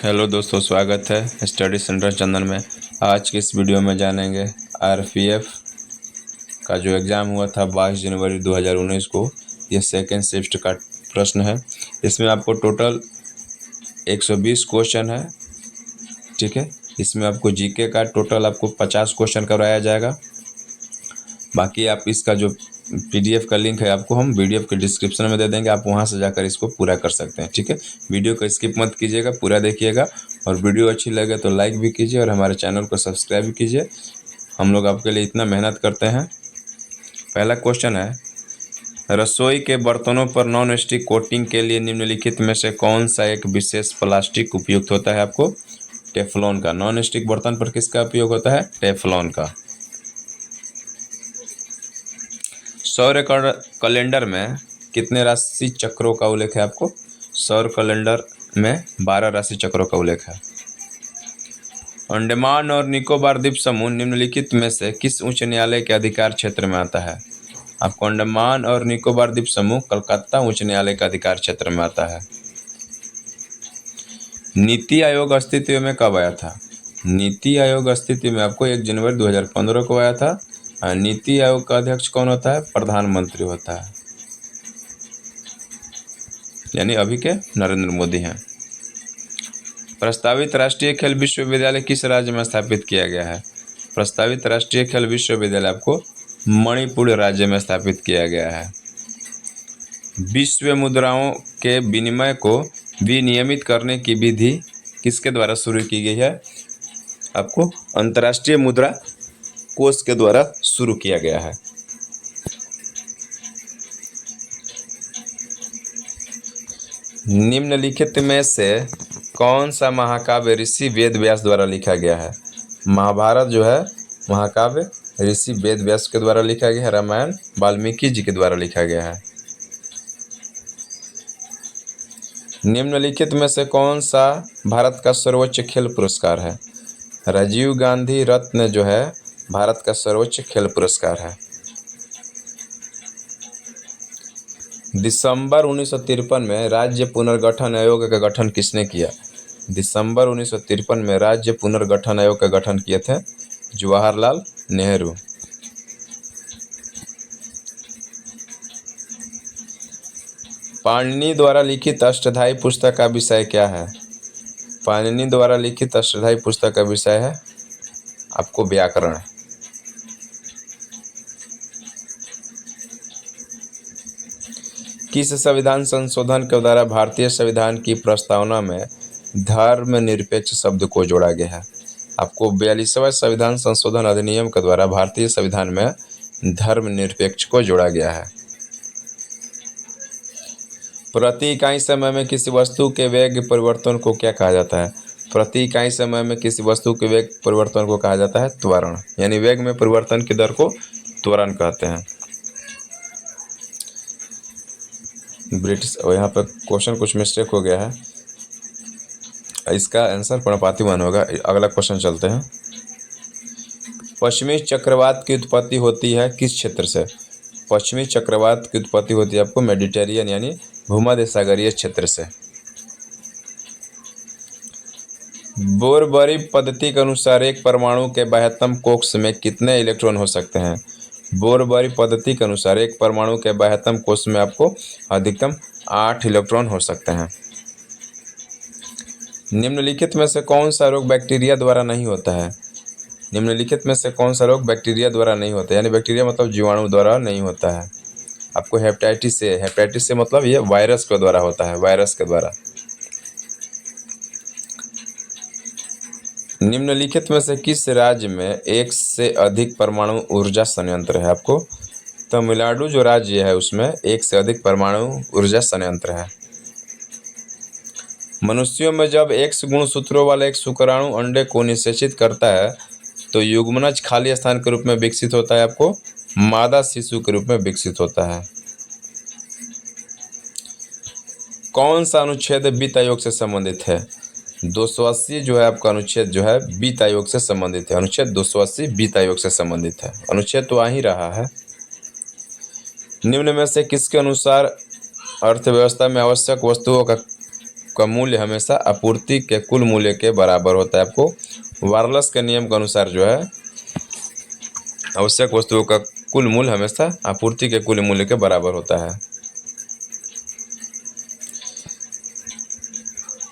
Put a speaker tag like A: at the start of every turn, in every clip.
A: Hello दोस्तों, स्वागत है स्टडी सेंटर चंदन में। आज की इस वीडियो में जानेंगे आरपीएफ का जो एग्ज़ाम हुआ था 22 जनवरी 2019 को। ये सेकेंड शिफ्ट का प्रश्न है। इसमें आपको टोटल 120 क्वेश्चन है। ठीक है, इसमें आपको जीके का टोटल आपको 50 क्वेश्चन कराया जाएगा। बाकी आप इसका जो पीडीएफ का लिंक है आपको हम वीडियो के डिस्क्रिप्शन में दे देंगे, आप वहां से जाकर इसको पूरा कर सकते हैं। ठीक है, वीडियो को स्किप मत कीजिएगा, पूरा देखिएगा। और वीडियो अच्छी लगे तो लाइक भी कीजिए और हमारे चैनल को सब्सक्राइब भी कीजिए। हम लोग आपके लिए इतना मेहनत करते हैं। पहला क्वेश्चन है, रसोई के बर्तनों पर नॉन स्टिक कोटिंग के लिए निम्नलिखित में से कौन सा एक विशेष प्लास्टिक उपयुक्त होता है? आपको टेफ्लॉन का। नॉन स्टिक बर्तन पर किसका उपयोग होता है? टेफ्लॉन का। सौर कैलेंडर में कितने राशि चक्रों का उल्लेख है? आपको सौर कैलेंडर में 12 राशि चक्रों का उल्लेख है। अंडमान और निकोबार द्वीप समूह निम्नलिखित में से किस उच्च न्यायालय के अधिकार क्षेत्र में आता है? आपको अंडमान और निकोबार द्वीप समूह कलकत्ता उच्च न्यायालय का अधिकार क्षेत्र में आता है। नीति आयोग अस्तित्व में कब आया था? नीति आयोग अस्तित्व में आपको 1 जनवरी 2015 को आया था। नीति आयोग का अध्यक्ष कौन होता है? प्रधानमंत्री होता है, यानी अभी के नरेंद्र मोदी हैं। प्रस्तावित राष्ट्रीय खेल विश्वविद्यालय किस राज्य में स्थापित किया गया है? प्रस्तावित राष्ट्रीय खेल विश्वविद्यालय आपको मणिपुर राज्य में स्थापित किया गया है। विश्व मुद्राओं के विनिमय को विनियमित करने की विधि किसके द्वारा शुरू की गई है? आपको अंतर्राष्ट्रीय मुद्रा कोष के द्वारा शुरू किया गया है। निम्नलिखित में से कौन सा महाकाव्य ऋषि वेद व्यास द्वारा लिखा गया है? महाभारत जो है महाकाव्य ऋषि वेद व्यास के द्वारा लिखा गया है। रामायण वाल्मीकि जी के द्वारा लिखा गया है। निम्नलिखित में से कौन सा भारत का सर्वोच्च खेल पुरस्कार है? राजीव गांधी रत्न जो है भारत का सर्वोच्च खेल पुरस्कार है। दिसंबर 1953 में राज्य पुनर्गठन आयोग का गठन किसने किया? दिसंबर 1953 में राज्य पुनर्गठन आयोग का गठन किए थे जवाहरलाल नेहरू। पाणिनि द्वारा लिखित अष्टधाई पुस्तक का विषय क्या है? पाणिनि द्वारा लिखित अष्टधाई पुस्तक का विषय है आपको व्याकरण। किस संविधान संशोधन के द्वारा भारतीय संविधान की प्रस्तावना में धर्मनिरपेक्ष शब्द को जोड़ा गया है? आपको 42वां संविधान संशोधन अधिनियम के द्वारा भारतीय संविधान में धर्मनिरपेक्ष को जोड़ा गया है। प्रति इकाई समय में किसी वस्तु के वेग परिवर्तन को क्या कहा जाता है? प्रति इकाई समय में किसी वस्तु के वेग परिवर्तन को कहा जाता है त्वरण, यानी वेग में परिवर्तन की दर को त्वरण कहते हैं। ब्रिटिश, और यहाँ पर क्वेश्चन कुछ मिस्टेक हो गया है, इसका आंसर प्रणपातिमान होगा। अगला क्वेश्चन चलते हैं। पश्चिमी चक्रवात की उत्पत्ति होती है किस क्षेत्र से? पश्चिमी चक्रवात की उत्पत्ति होती है आपको मेडिटेरियन यानी भूमध्य सागरीय क्षेत्र से। बोरबरी पद्धति के अनुसार एक परमाणु के बाह्यतम कोश में कितने इलेक्ट्रॉन हो सकते हैं? बोरबरी पद्धति के अनुसार एक परमाणु के बाह्यतम कोश में आपको अधिकतम 8 इलेक्ट्रॉन हो सकते हैं। निम्नलिखित में से कौन सा रोग बैक्टीरिया द्वारा नहीं होता है? निम्नलिखित में से कौन सा रोग बैक्टीरिया द्वारा नहीं होता है, यानी बैक्टीरिया मतलब जीवाणु द्वारा नहीं होता है? आपको हेपेटाइटिस से, हेपेटाइटिस से मतलब ये वायरस के द्वारा होता है, वायरस के द्वारा। निम्नलिखित में से किस राज्य में एक से अधिक परमाणु ऊर्जा संयंत्र है? आपको तमिलनाडु जो राज्य है उसमें एक से अधिक परमाणु ऊर्जा संयंत्र है। मनुष्यों में जब X गुणसूत्रों वाला एक शुक्राणु अंडे को निषेचित करता है तो युग्मनज खाली स्थान के रूप में विकसित होता है, आपको मादा शिशु के रूप में विकसित होता है। कौन सा अनुच्छेद वित्त आयोग से संबंधित है? 280 जो है आपका अनुच्छेद जो है वित्त आयोग से संबंधित है। अनुच्छेद 280 वित्त आयोग से संबंधित है। अनुच्छेद तो आ ही रहा है। निम्न में से किसके अनुसार अर्थव्यवस्था में आवश्यक वस्तुओं का का मूल्य हमेशा आपूर्ति के कुल मूल्य के बराबर होता है। आपको वार्लस के नियम के अनुसार जो है आवश्यक वस्तुओं का कुल मूल्य हमेशा आपूर्ति के कुल मूल्य के बराबर होता है।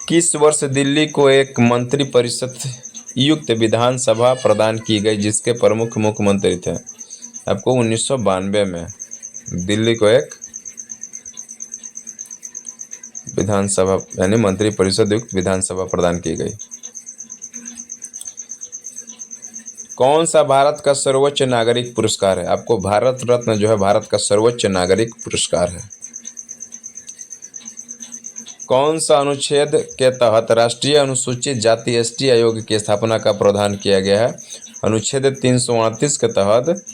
A: किस वर्ष दिल्ली को एक मंत्री परिषद युक्त विधानसभा प्रदान की गई जिसके प्रमुख मुख्यमंत्री थे? आपको 1992 में दिल्ली को एक विधानसभा यानी मंत्री परिषद युक्त विधानसभा प्रदान की गई। कौन सा भारत का सर्वोच्च नागरिक पुरस्कार है? आपको भारत रत्न जो है भारत का सर्वोच्च नागरिक पुरस्कार है। कौन सा अनुच्छेद के तहत राष्ट्रीय अनुसूचित जाति एसटी आयोग की स्थापना का प्रावधान किया गया है? अनुच्छेद 338 के तहत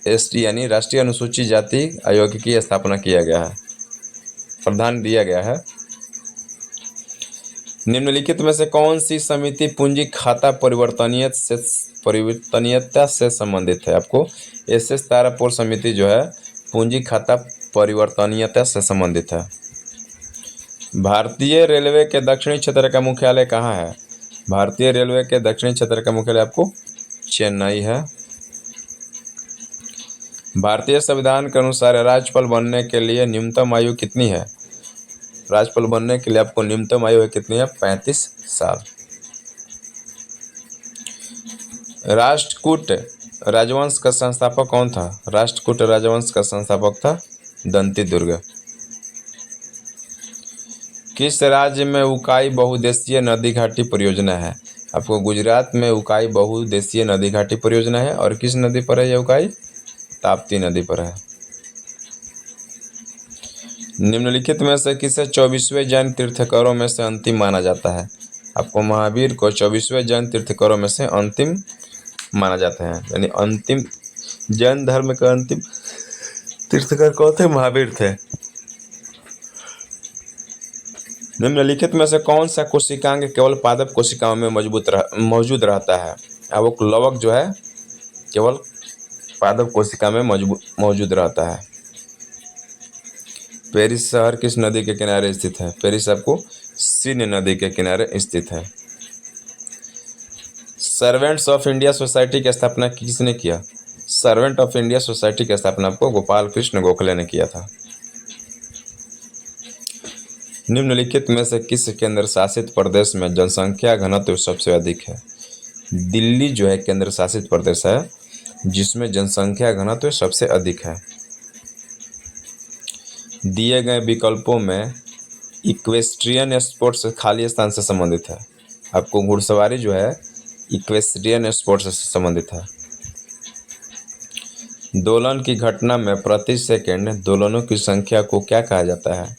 A: एसटी यानी राष्ट्रीय अनुसूचित जाति आयोग की स्थापना किया गया है, प्रावधान दिया गया है। निम्नलिखित में से कौन सी समिति पूंजी खाता परिवर्तनीयता से संबंधित है? आपको SS तारापुर समिति जो है पूंजी खाता परिवर्तनीयता से संबंधित है। भारतीय रेलवे के दक्षिणी क्षेत्र का मुख्यालय कहाँ है? भारतीय रेलवे के दक्षिणी क्षेत्र का मुख्यालय आपको चेन्नई है। भारतीय संविधान के अनुसार राज्यपाल बनने के लिए न्यूनतम आयु कितनी है? राज्यपाल बनने के लिए आपको न्यूनतम आयु कितनी है? 35 साल। राष्ट्रकूट राजवंश का संस्थापक कौन था? राष्ट्रकूट राजवंश का संस्थापक था दंती दुर्ग। किस राज्य में उकाई बहुउद्देशीय नदी घाटी परियोजना है? आपको गुजरात में उकाई बहुउद्देशीय नदी घाटी परियोजना है। और किस नदी पर है यह उकाई? ताप्ती नदी पर है। निम्नलिखित में से किसे 24वें जैन तीर्थंकरों में से अंतिम माना जाता है? आपको महावीर को 24वें जैन तीर्थंकरों में से अंतिम माना जाता है, यानी अंतिम जैन धर्म का अंतिम तीर्थंकर कौन थे? महावीर थे। निम्नलिखित में से कौन सा कोशिकांग केवल पादप कोशिकाओं में मौजूद रहता है? अब लवक जो है केवल पादप कोशिका में मौजूद रहता है। पेरिस शहर किस नदी के किनारे स्थित है? पेरिस आपको सीन नदी के किनारे स्थित है। सर्वेंट्स ऑफ इंडिया सोसाइटी की स्थापना किसने किया? सर्वेंट ऑफ इंडिया सोसाइटी की स्थापना आपको गोपाल कृष्ण गोखले ने किया था। निम्नलिखित में से किस केंद्र शासित प्रदेश में जनसंख्या घनत्व सबसे अधिक है? दिल्ली जो है केंद्र शासित प्रदेश है जिसमें जनसंख्या घनत्व सबसे अधिक है। दिए गए विकल्पों में इक्वेस्ट्रियन स्पोर्ट्स खाली स्थान से संबंधित है। आपको घुड़सवारी जो है इक्वेस्ट्रियन स्पोर्ट्स से संबंधित है। दोलन की घटना में प्रति सेकंड दोलनों की संख्या को क्या कहा जाता है?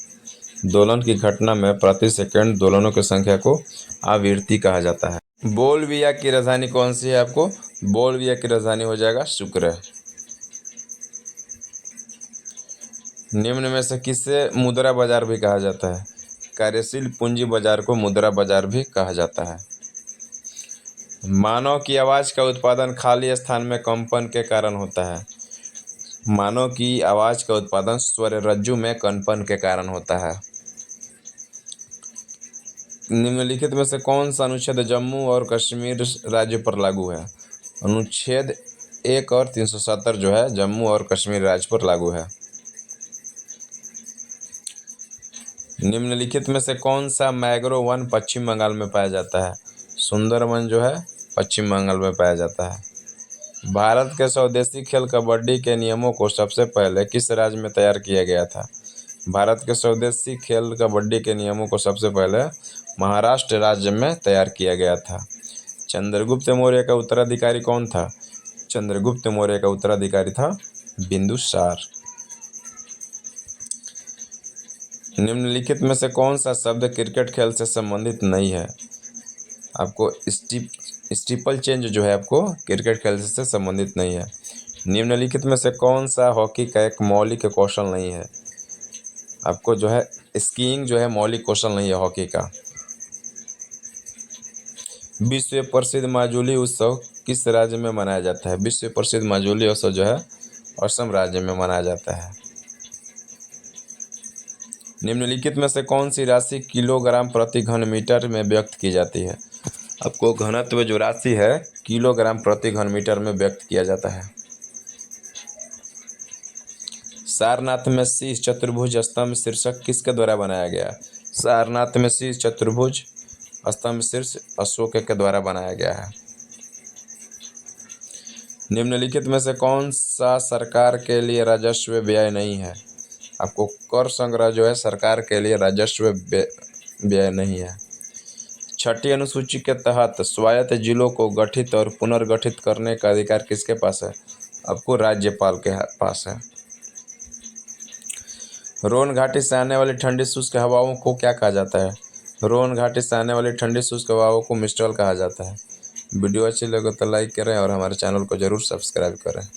A: दोलन की घटना में प्रति सेकंड दोलनों की संख्या को आवृत्ति कहा जाता है। बोल्विया की राजधानी कौन सी है? आपको बोल्विया की राजधानी हो जाएगा सुक्र। निम्न में से किसे मुद्रा बाजार भी कहा जाता है? कार्यशील पूंजी बाजार को मुद्रा बाजार भी कहा जाता है। मानव की आवाज़ का उत्पादन खाली स्थान में कंपन के कारण होता है। मानव की आवाज़ का उत्पादन स्वर रज्जु में कंपन के कारण होता है। निम्नलिखित में से कौन सा अनुच्छेद जम्मू और कश्मीर राज्य पर लागू है? अनुच्छेद 1 और 370 जो है जम्मू और कश्मीर राज्य पर लागू है। निम्नलिखित में से कौन सा मैंग्रोव वन पश्चिम बंगाल में पाया जाता है? सुंदरवन जो है पश्चिम बंगाल में पाया जाता है। भारत के स्वदेशी खेल कबड्डी के नियमों को सबसे पहले किस राज्य में तैयार किया गया था? भारत के स्वदेशी खेल कबड्डी के नियमों को सबसे पहले महाराष्ट्र राज्य में तैयार किया गया था। चंद्रगुप्त मौर्य का उत्तराधिकारी कौन था? चंद्रगुप्त मौर्य का उत्तराधिकारी था बिंदुसार। निम्नलिखित में से कौन सा शब्द क्रिकेट खेल से संबंधित नहीं है? आपको स्टीपल चेंज जो है आपको क्रिकेट खेल से संबंधित नहीं है। निम्नलिखित में से कौन सा हॉकी का एक मौलिक कौशल नहीं है? आपको जो है स्कीइंग जो है मौलिक कौशल नहीं है हॉकी का। विश्व प्रसिद्ध माजुली उत्सव किस राज्य में मनाया जाता है? विश्व प्रसिद्ध माजुली उत्सव जो है असम राज्य में मनाया जाता है। निम्नलिखित में से कौन सी राशि किलोग्राम प्रति घन मीटर में व्यक्त की जाती है? आपको घनत्व जो राशि है किलोग्राम प्रति घन मीटर में व्यक्त किया जाता है। सारनाथ में शीश चतुर्भुज स्तंभ शीर्षक किसके द्वारा बनाया गया? सारनाथ में शीश चतुर्भुज स्तंभ शीर्ष अशोक के द्वारा बनाया गया है। निम्नलिखित में से कौन सा सरकार के लिए राजस्व व्यय नहीं है? आपको कर संग्रह जो है सरकार के लिए राजस्व व्यय नहीं है। छठी अनुसूची के तहत स्वायत्त जिलों को गठित और पुनर्गठित करने का अधिकार किसके पास है? आपको राज्यपाल के पास है। रोन घाटी से आने वाली ठंडी शुष्क हवाओं को क्या कहा जाता है? रोन घाटी से आने वाली ठंडी शुष्क हवाओं को मिस्ट्रल कहा जाता है। वीडियो अच्छी लगे तो लाइक करें और हमारे चैनल को जरूर सब्सक्राइब करें।